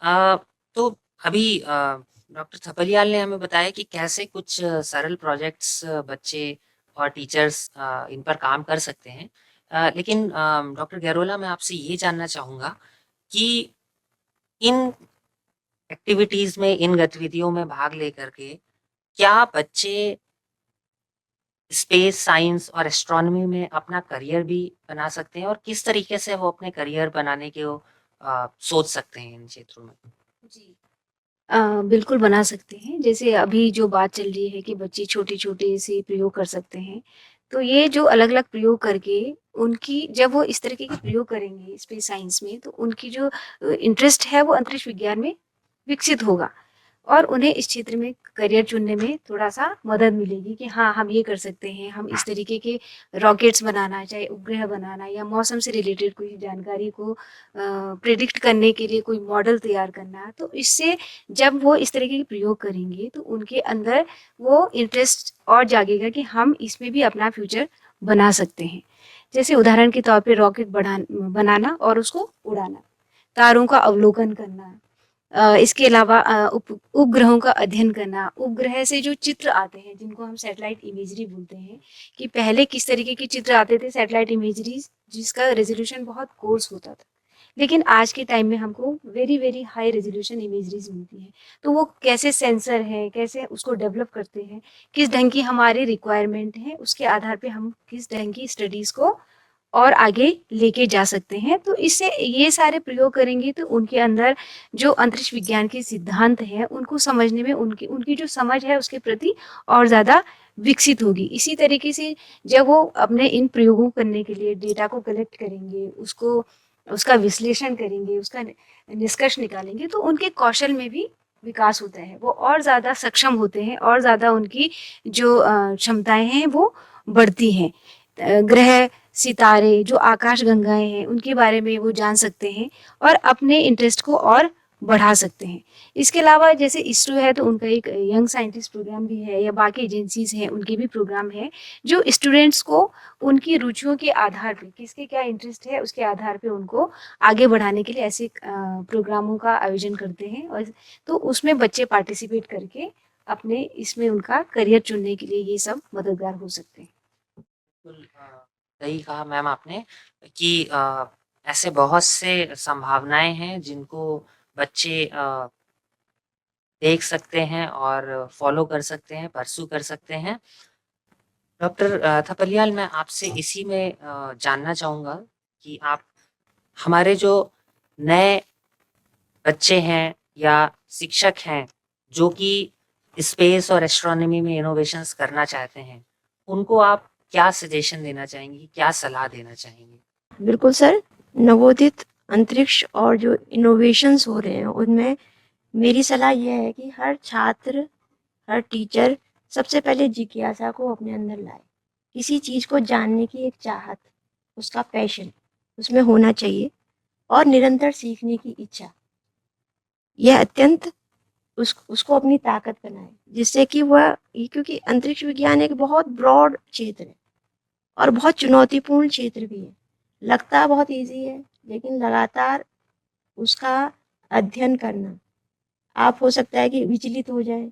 अ, तो अभी डॉक्टर थपलियाल ने हमें बताया कि कैसे कुछ सरल प्रोजेक्ट्स बच्चे और टीचर्स इन पर काम कर सकते हैं। लेकिन डॉक्टर गैरोला, मैं आपसे ये जानना चाहूँगा कि इन एक्टिविटीज़ में, इन गतिविधियों में भाग लेकर के क्या बच्चे स्पेस साइंस और एस्ट्रोनॉमी में अपना करियर भी बना सकते हैं, और किस तरीके से वो अपने करियर बनाने के वो सोच सकते हैं इन क्षेत्रों में? जी। बिल्कुल बना सकते हैं। जैसे अभी जो बात चल रही है कि बच्चे छोटे-छोटे से प्रयोग कर सकते हैं। तो ये जो अलग-अलग प्रयोग करके उनकी जब वो इस तरीके के प्रयोग करेंगे स्पेस साइंस में तो उनकी जो इंटरेस्ट है वो अंतरिक्ष विज्ञान में विकसित होगा। और उन्हें इस क्षेत्र में करियर चुनने में थोड़ा-सा मदद मिलेगी कि हाँ, हम ये कर सकते हैं, हम इस तरीके के रॉकेट्स बनाना, चाहे उपग्रह बनाना या मौसम से रिलेटेड कोई जानकारी को प्रिडिक्ट करने के लिए कोई मॉडल तैयार करना। तो इससे जब वो इस तरीके के प्रयोग करेंगे, तो उनके अंदर वो इंटरेस्ट और जागेगा कि हम इसमें भी अपना फ्यूचर बना सकते हैं। जैसे उदाहरण के तौर पे रॉकेट बनाना और उसको उड़ाना, तारों का अवलोकन करना, इसके अलावा उपग्रहों का अध्ययन करना, उपग्रह से जो चित्र आते हैं जिनको हम सैटेलाइट इमेजरी बोलते हैं, कि पहले किस तरीके के चित्र आते थे सैटेलाइट इमेजरीज़ जिसका रेज़ोल्यूशन बहुत कोर्स होता था। लेकिन आज के टाइम में हमको वेरी वेरी हाई रेज़ोल्यूशन इमेजरीज़ मिलती हैं। तो वो कैसे सेंसर है, कैसे उसको डेवलप करते हैं, किस ढंग की हमारी रिक्वायरमेंट है, उसके आधार पे हम किस ढंग की स्टडीज़ को और आगे लेके जा सकते हैं। तो इससे ये सारे प्रयोग करेंगे तो उनके अंदर जो अंतरिक्ष विज्ञान के सिद्धांत हैं, उनको समझने में उनकी उनकी जो समझ है उसके प्रति और ज़्यादा विकसित होगी। इसी तरीके से जब वो अपने इन प्रयोगों करने के लिए डेटा को कलेक्ट करेंगे, उसको उसका विश्लेषण करेंगे, उसका निष्कर्ष निकालेंगे, तो उनके कौशल में भी विकास होता है। वो और ज़्यादा सक्षम होते हैं और ज़्यादा उनकी जो क्षमताएँ हैं वो बढ़ती हैं। ग्रह, सितारे, जो आकाशगंगाएँ हैं, उनके बारे में वो जान सकते हैं और अपने इंटरेस्ट को और बढ़ा सकते हैं। इसके अलावा जैसे इसरो है तो उनका एक यंग साइंटिस्ट प्रोग्राम भी है या बाकी एजेंसीज़ हैं, उनके भी प्रोग्राम हैं, जो स्टूडेंट्स को उनकी रुचियों के आधार पे, किसके क्या इंटरेस्ट है, उसके आधार पे उनको आगे बढ़ाने के लिए ऐसे प्रोग्रामों का आयोजन करते हैं और तो उसमें बच्चे पार्टिसिपेट करके अपने इसमें उनका करियर चुनने के लिए ये सब मददगार हो सकते हैं। बिल्कुल सही कहा मैम आपने कि ऐसे बहुत से संभावनाएँ हैं जिनको बच्चे देख सकते हैं और फ़ॉलो कर सकते हैं, परस्यू कर सकते हैं। डॉक्टर थपलियाल, मैं आपसे इसी में जानना चाहूँगा कि आप हमारे जो नए बच्चे हैं या शिक्षक हैं, जो कि स्पेस और एस्ट्रोनॉमी में इनोवेशंस करना चाहते हैं, उनको आप क्या सजेशन देना चाहेंगी? क्या सलाह देना चाहेंगी? बिल्कुल सर, नवोदित अंतरिक्ष और जो इनोवेशंस हो रहे हैं उनमें मेरी सलाह यह है कि हर छात्र, हर टीचर सबसे पहले जिज्ञासा को अपने अंदर लाए। किसी चीज़ को जानने की एक चाहत, उसका पैशन उसमें होना चाहिए और निरंतर सीखने की इच्छा। यह अत्यंत उसको अपनी ताकत बनाए, जिससे कि वह क्योंकि अंतरिक्ष विज्ञान एक बहुत ब्रॉड क्षेत्र है और बहुत चुनौतीपूर्ण क्षेत्र भी है। लगता बहुत ईज़ी है, लेकिन लगातार उसका अध्ययन करना, आप हो सकता है कि विचलित हो जाएँ।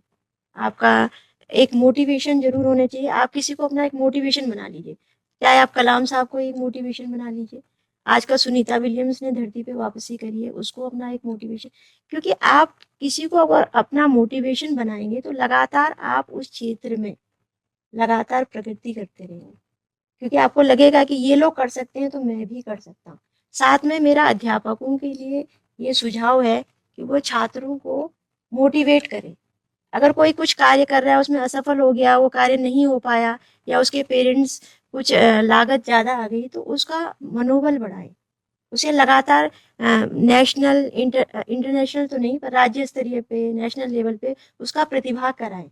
आपका एक मोटिवेशन ज़रूर होना चाहिए। आप किसी को अपना एक मोटिवेशन बना लीजिए। चाहे आप कलाम साहब को एक मोटिवेशन बना लीजिए। आजकल सुनीता विलियम्स ने धरती पे वापसी करी है, उसको अपना एक मोटिवेशन, क्योंकि आप किसी को अगर अपना मोटिवेशन बनाएँगे, तो लगातार आप उस क्षेत्र में लगातार प्रगति करते रहेंगे। क्योंकि आपको लगेगा कि ये लोग कर सकते हैं तो मैं भी कर सकता हूँ। साथ में मेरा अध्यापकों के लिए ये सुझाव है कि वो छात्रों को मोटिवेट करें। अगर कोई कुछ कार्य कर रहा है, उसमें असफल हो गया, वो कार्य नहीं हो पाया या उसके पेरेंट्स कुछ लागत ज़्यादा आ गई, तो उसका मनोबल बढ़ाएँ। उसे लगातार नेशनल इंटरनेशनल तो नहीं, पर राज्य स्तरीय पे, नेशनल लेवल पे उसका प्रतिभा कराएँ।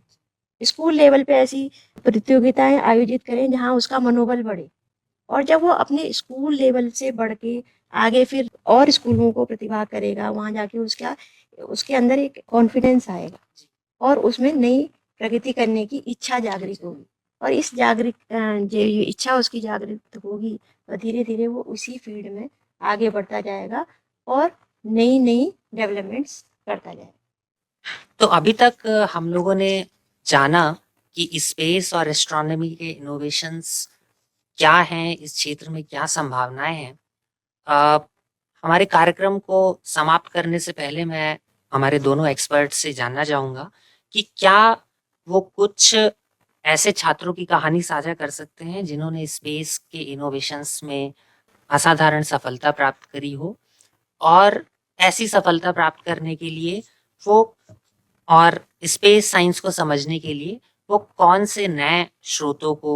स्कूल लेवल पे ऐसी प्रतियोगिताएँ आयोजित करें जहाँ उसका मनोबल बढ़े। और जब वो अपने स्कूल लेवल से बढ़ के आगे फिर और स्कूलों को प्रतिभा करेगा, वहाँ जाके उसका उसके अंदर एक कॉन्फिडेंस आएगा और उसमें नई प्रगति करने की इच्छा जागृत होगी। और इस जो ये इच्छा उसकी जागृत होगी, और धीरे-धीरे वो उसी फ़ील्ड में आगे बढ़ता जाएगा और नई-नई डेवलपमेंट्स करता जाए। तो अभी तक हम लोगों ने जाना कि स्पेस और एस्ट्रोनॉमी के इनोवेशंस क्या हैं, इस क्षेत्र में क्या संभावनाएँ हैं। अ, हमारे कार्यक्रम को समाप्त करने से पहले मैं हमारे दोनों एक्सपर्ट से जानना चाहूँगा कि क्या वो कुछ ऐसे छात्रों की कहानी साझा कर सकते हैं जिन्होंने स्पेस के इनोवेशंस में असाधारण सफलता प्राप्त करी हो और ऐसी सफलता प्राप्त करने के लिए वो और स्पेस साइंस को समझने के लिए वो कौन से नए स्रोतों को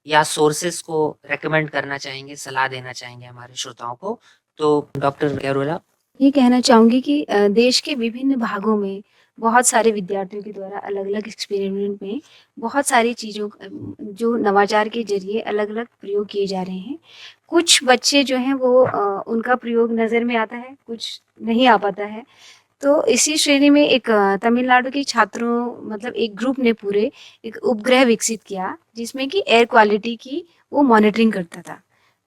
या सोर्सेस को रेकमेंड करना चाहेंगे, सलाह देना चाहेंगे हमारे श्रोताओं को? तो डॉक्टर कैरोला? ये कहना चाहूँगी कि देश के विभिन्न भागों में बहुत सारे विद्यार्थियों के द्वारा अलग-अलग एक्सपेरिमेंट में बहुत सारी चीज़ों जो नवाचार के ज़रिए अलग-अलग प्रयोग किए जा रहे हैं। कुछ बच्चे जो हैं वो उनका प्रयोग नज़र में आता है, कुछ नहीं आ पाता है। तो इसी श्रेणी में एक तमिलनाडु के छात्रों मतलब एक ग्रुप ने पूरे एक उपग्रह विकसित किया, जिसमें कि एयर क्वालिटी की वो मॉनिटरिंग करता था।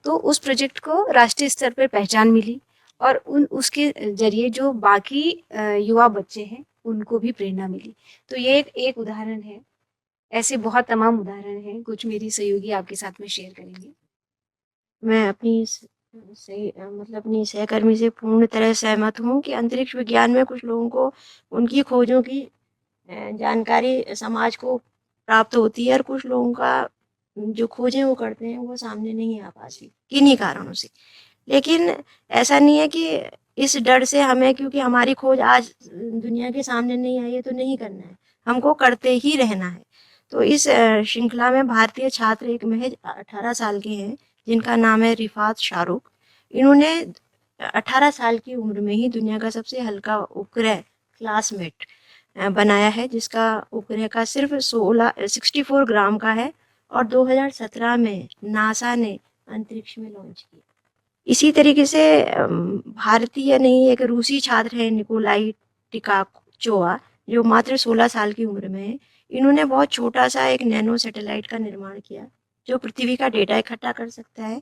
तो उस प्रोजेक्ट को राष्ट्रीय स्तर पर पहचान मिली और उसके ज़रिए जो बाकी युवा बच्चे हैं, उनको भी प्रेरणा मिली। तो ये एक एक उदाहरण है। ऐसे बहुत तमाम उदाहरण हैं, कुछ मेरी सहयोगी आपके साथ में शेयर करेंगे। मैं अपनी मतलब अपनी सहकर्मी से पूर्ण तरह सहमत हूँ कि अंतरिक्ष विज्ञान में कुछ लोगों को उनकी खोजों की जानकारी समाज को प्राप्त होती है और कुछ लोगों का जो खोजें वो करते हैं वो सामने नहीं आ पाती किन्हीं कारणों से। लेकिन ऐसा नहीं है कि इस डर से हमें, क्योंकि हमारी खोज आज दुनिया के सामने नहीं आई है तो नहीं करना है, हमको करते ही रहना है। तो इस श्रृंखला में भारतीय छात्र एक महज 18 साल के हैं जिनका नाम है रिफात शाहरुख। इन्होंने 18 साल की उम्र में ही दुनिया का सबसे हल्का उपग्रह क्लासमेट बनाया है, जिसका उपग्रह का सिर्फ 64 ग्राम का है और 2017 में नासा ने अंतरिक्ष में लॉन्च किया। इसी तरीके से भारतीय नहीं, एक रूसी छात्र है निकोलाई टिकाचोवा, जो मात्र 16 साल की उम्र में है। इन्होंने बहुत छोटा सा एक नैनो सैटेलाइट का निर्माण किया जो पृथ्वी का डेटा इकट्ठा कर सकता है।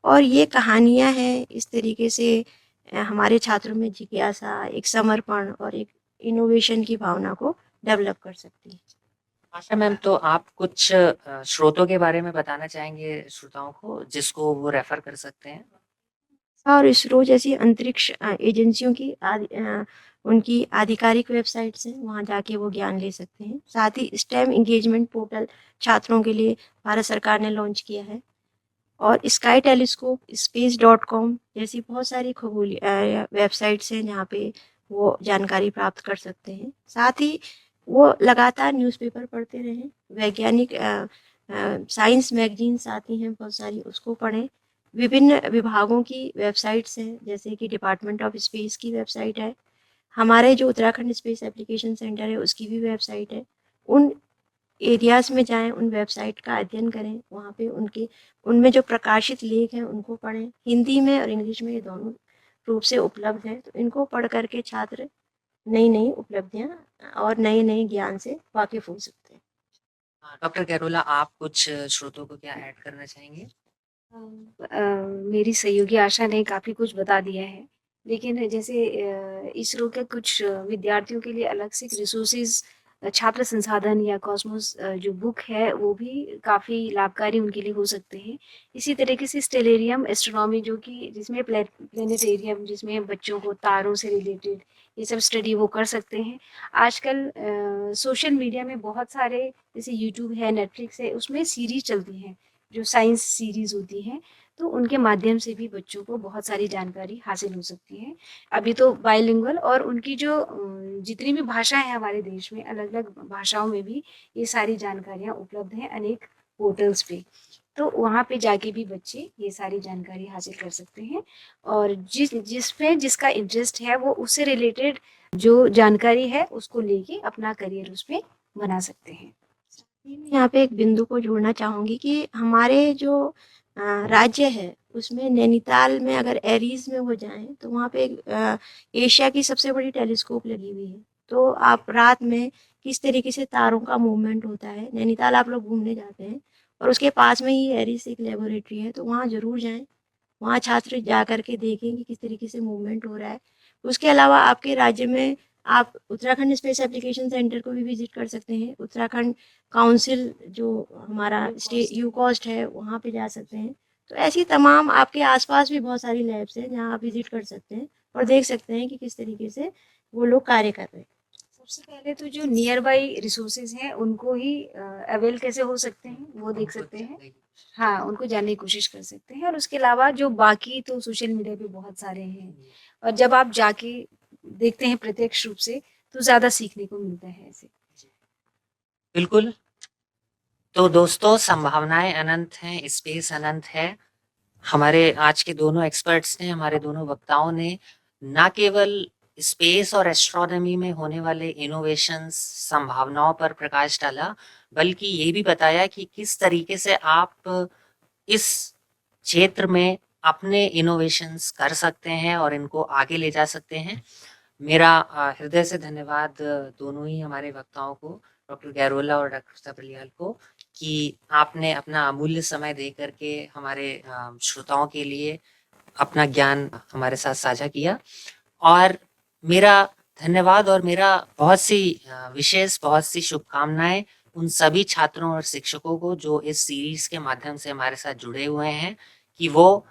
और ये कहानियाँ हैं इस तरीके से हमारे छात्रों में जिज्ञासा, एक समर्पण और एक इनोवेशन की भावना को डेवलप कर सकती है। आशा मैम, तो आप कुछ स्रोतों के बारे में बताना चाहेंगे श्रोताओं को जिसको वो रेफर कर सकते हैं? और इसरो जैसी अंतरिक्ष एजेंसियों की उनकी आधिकारिक वेबसाइट्स हैं, वहाँ जाके वो ज्ञान ले सकते हैं। साथ ही स्टेम एंगेजमेंट पोर्टल छात्रों के लिए भारत सरकार ने लॉन्च किया है और स्काई टेलीस्कोप, space.com जैसी बहुत सारी खगोलीय वेबसाइट्स हैं जहाँ पे वो जानकारी प्राप्त कर सकते हैं। साथ ही वो लगातार न्यूज़पेपर पढ़ते रहें, वैज्ञानिक साइंस मैगजीन्स आती हैं बहुत सारी, उसको पढ़ें। विभिन्न विभागों की वेबसाइट्स हैं, जैसे कि डिपार्टमेंट ऑफ स्पेस की वेबसाइट है, हमारे जो उत्तराखंड स्पेस एप्लीकेशन सेंटर है उसकी भी वेबसाइट है। उन एरियाज़ में जाएँ, उन वेबसाइट का अध्ययन करें, वहाँ पे उनमें जो प्रकाशित लेख हैं उनको पढ़ें। हिंदी में और इंग्लिश में ये दोनों रूप से उपलब्ध हैं, तो इनको पढ़ कर के छात्र नई-नई उपलब्धियाँ और नए-नए ज्ञान से वाकिफ़ हो सकते हैं। डॉक्टर कैरोला, आप कुछ श्रोतों को क्या ऐड करना चाहेंगे? मेरी सहयोगी आशा ने काफ़ी कुछ बता दिया है, लेकिन जैसे इसरो के कुछ विद्यार्थियों के लिए अलग से रिसोर्सेज़ छात्र संसाधन या कॉस्मोस जो बुक है, वो भी काफ़ी लाभकारी उनके लिए हो सकते हैं। इसी तरीके से स्टेलेरियम एस्ट्रोनॉमी जो कि जिसमें प्लेनेटेरियम जिसमें बच्चों को तारों से रिलेटेड ये सब स्टडी वो कर सकते हैं। आजकल सोशल मीडिया में बहुत सारे जैसे यूट्यूब है, नेटफ्लिक्स है, उसमें सीरीज़ चलती हैं। जो साइंस सीरीज़ होती हैं, तो उनके माध्यम से भी बच्चों को बहुत सारी जानकारी हासिल हो सकती है। अभी तो बाइलिंगुअल और उनकी जो जितनी भी भाषाएँ हैं हमारे देश में, अलग-अलग भाषाओं में भी ये सारी जानकारियाँ उपलब्ध हैं अनेक पोर्टल्स पे। तो वहाँ पे जाके भी बच्चे ये सारी जानकारी हासिल कर सकते हैं और जिसमें जिसका इंटरेस्ट है, वो उससे रिलेटेड जो जानकारी है, उसको लेके अपना करियर उसपे बना सकते हैं। मैं यहाँ पे एक बिंदु को जोड़ना चाहूँगी कि हमारे जो राज्य है उसमें नैनीताल में अगर एरीज़ में वो जाएँ तो वहाँ पे एक एशिया की सबसे बड़ी टेलीस्कोप लगी हुई है। तो आप रात में किस तरीके से तारों का मूवमेंट होता है, नैनीताल आप लोग घूमने जाते हैं और उसके पास में ही एरीज़ एक लेबोरेटरी है, तो वहाँ ज़रूर जाएँ। वहाँ छात्र जा कर के देखें कि किस तरीके से मूवमेंट हो रहा है। उसके अलावा आपके राज्य में आप उत्तराखंड स्पेस एप्लीकेशन सेंटर को भी विजिट कर सकते हैं। उत्तराखंड काउंसिल जो हमारा स्टेट यूकॉस्ट है वहाँ पे जा सकते हैं। तो ऐसी तमाम आपके आसपास भी बहुत सारी लैब्स हैं जहाँ आप विजिट कर सकते हैं और देख सकते हैं कि किस तरीके से वो लोग कार्य कर रहे हैं। सबसे पहले तो जो नियर बाई रिसोर्सेज हैं उनको ही अवेल कैसे हो सकते हैं वो देख सकते हैं। हाँ, उनको जानने की कोशिश कर सकते हैं और उसके अलावा जो बाकी तो सोशल मीडिया पे बहुत सारे हैं और जब आप जाके देखते हैं प्रत्यक्ष रूप से तो ज़्यादा सीखने को मिलता है ऐसे। बिल्कुल। तो दोस्तों, संभावनाएँ अनंत हैं, स्पेस अनंत है। हमारे आज के दोनों एक्सपर्ट्स ने, हमारे दोनों वक्ताओं ने ना केवल स्पेस और एस्ट्रोनॉमी में होने वाले इनोवेशंस, संभावनाओं पर प्रकाश डाला, बल्कि ये भी बताया कि किस तरीके से आप इस क्षेत्र में अपने इनोवेशंस कर सकते हैं और इनको आगे ले जा सकते हैं। मेरा हृदय से धन्यवाद दोनों ही हमारे वक्ताओं को, डॉक्टर गैरोला और डॉक्टर सब्रियाल को, कि आपने अपना अमूल्य समय दे करके हमारे श्रोताओं के लिए अपना ज्ञान हमारे साथ साझा किया। और मेरा धन्यवाद और मेरा बहुत सी विशेष बहुत सी शुभकामनाएं उन सभी छात्रों और शिक्षकों को जो इस सीरीज के माध्यम से हमारे साथ जुड़े हुए हैं, कि वो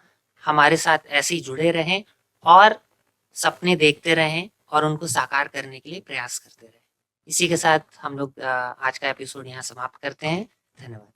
हमारे साथ ऐसे ही जुड़े रहें और सपने देखते रहें और उनको साकार करने के लिए प्रयास करते रहें। इसी के साथ हम लोग आज का एपिसोड यहाँ समाप्त करते हैं। धन्यवाद।